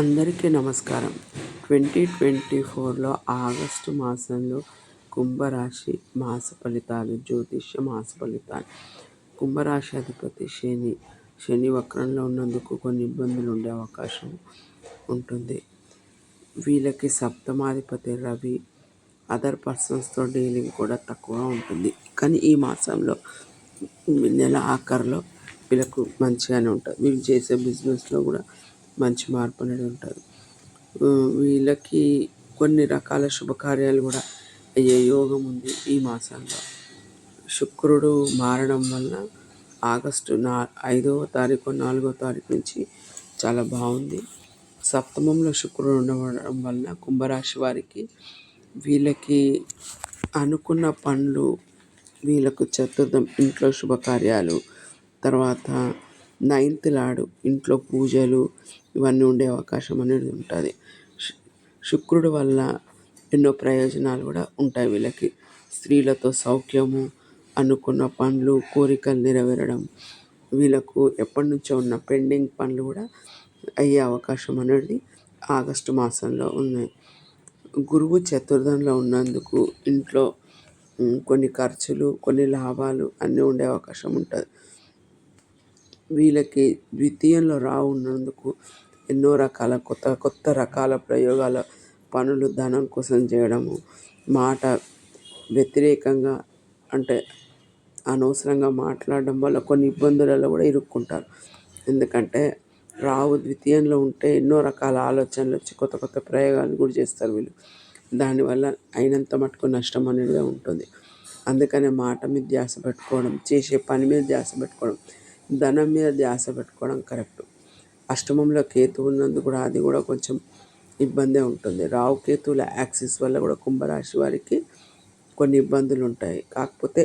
అందరికీ నమస్కారం. 2024లో ఆగస్టు మాసంలో కుంభరాశి మాస ఫలితాలు, జ్యోతిష్య మాస ఫలితాలు. కుంభరాశి అధిపతి శని వక్రంలో ఉన్నందుకు కొన్ని ఇబ్బందులు ఉండే అవకాశం ఉంటుంది. వీళ్ళకి సప్తమాధిపతి రవి, అదర్ పర్సన్స్తో డీలింగ్ కూడా తక్కువ ఉంటుంది. కానీ ఈ మాసంలో నెల ఆఖరిలో వీళ్ళకు మంచిగానే ఉంటుంది. వీళ్ళు చేసే బిజినెస్లో కూడా మంచి మార్పు అనేది ఉంటుంది. వీళ్ళకి కొన్ని రకాల శుభకార్యాలు కూడా అయ్యే యోగం ఉంది ఈ మాసంలో. శుక్రుడు మారడం వల్ల ఆగస్టు 5వ తారీఖు 4వ తారీఖు నుంచి చాలా బాగుంది. సప్తమంలో శుక్రుడు ఉండడం వల్ల కుంభరాశి వారికి వీళ్ళకి అనుకున్న పనులు, వీళ్ళకు చతుర్థం ఇంట్లో శుభకార్యాలు, తర్వాత 9th లార్డ్ ఇంట్లో పూజలు ఇవన్నీ ఉండే అవకాశం అనేది ఉంటుంది. శుక్రుడు వల్ల ఎన్నో ప్రయోజనాలు కూడా ఉంటాయి వీళ్ళకి. స్త్రీలతో సౌఖ్యము, అనుకున్న పనులు, కోరికలు నెరవేరడం, వీళ్ళకు ఎప్పటి నుంచో ఉన్న పెండింగ్ పనులు కూడా అయ్యే అవకాశం అనేది ఆగస్టు మాసంలో ఉన్నాయి. గురువు చతుర్థంలో ఉన్నందుకు ఇంట్లో కొన్ని ఖర్చులు, కొన్ని లాభాలు అన్నీ ఉండే అవకాశం ఉంటుంది. వీళ్ళకి ద్వితీయంలో రావు ఉన్నందుకు ఎన్నో రకాల కొత్త రకాల ప్రయోగాల పనులు ధనం కోసం చేయడము, మాట వ్యతిరేకంగా అంటే అనవసరంగా మాట్లాడడం వల్ల కొన్ని ఇబ్బందులలో కూడా ఇరుక్కుంటారు. ఎందుకంటే రావు ద్వితీయంలో ఉంటే ఎన్నో రకాల ఆలోచనలు వచ్చి కొత్త ప్రయోగాలు కూడా చేస్తారు వీళ్ళు. దానివల్ల అయినంత మటుకు నష్టం అనేది ఉంటుంది. అందుకనే మాట మీద ధ్యాస పెట్టుకోవడం, చేసే పని మీద ధ్యాస పెట్టుకోవడం, ధనం మీద ధ్యాస పెట్టుకోవడం కరెక్ట్. అష్టమంలో కేతు ఉన్నందుకు కూడా అది కూడా కొంచెం ఇబ్బందే ఉంటుంది. రావు కేతువుల యాక్సిస్ వల్ల కూడా కుంభరాశి వారికి కొన్ని ఇబ్బందులు ఉంటాయి. కాకపోతే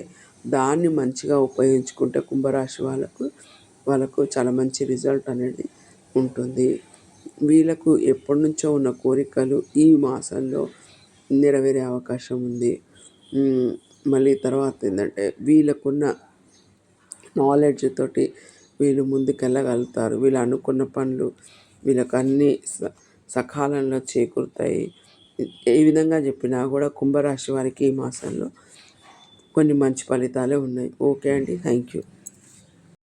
దాన్ని మంచిగా ఉపయోగించుకుంటే కుంభరాశి వాళ్ళకు చాలా మంచి రిజల్ట్ అనేది ఉంటుంది. వీళ్ళకు ఎప్పటి నుంచో ఉన్న కోరికలు ఈ మాసంలో నెరవేరే అవకాశం ఉంది. మళ్ళీ తర్వాత ఏంటంటే వీళ్ళకున్న నాలెడ్జ్ తోటి వీళ్ళు ముందుకెళ్ళగలుగుతారు. వీళ్ళు అనుకున్న పనులు వీళ్ళకు అన్నీ సకాలంలో చేకూరుతాయి. ఏ విధంగా చెప్పినా కూడా కుంభరాశి వారికి ఈ మాసంలో కొన్ని మంచి ఫలితాలే ఉన్నాయి. ఓకే అండి, థ్యాంక్ యూ.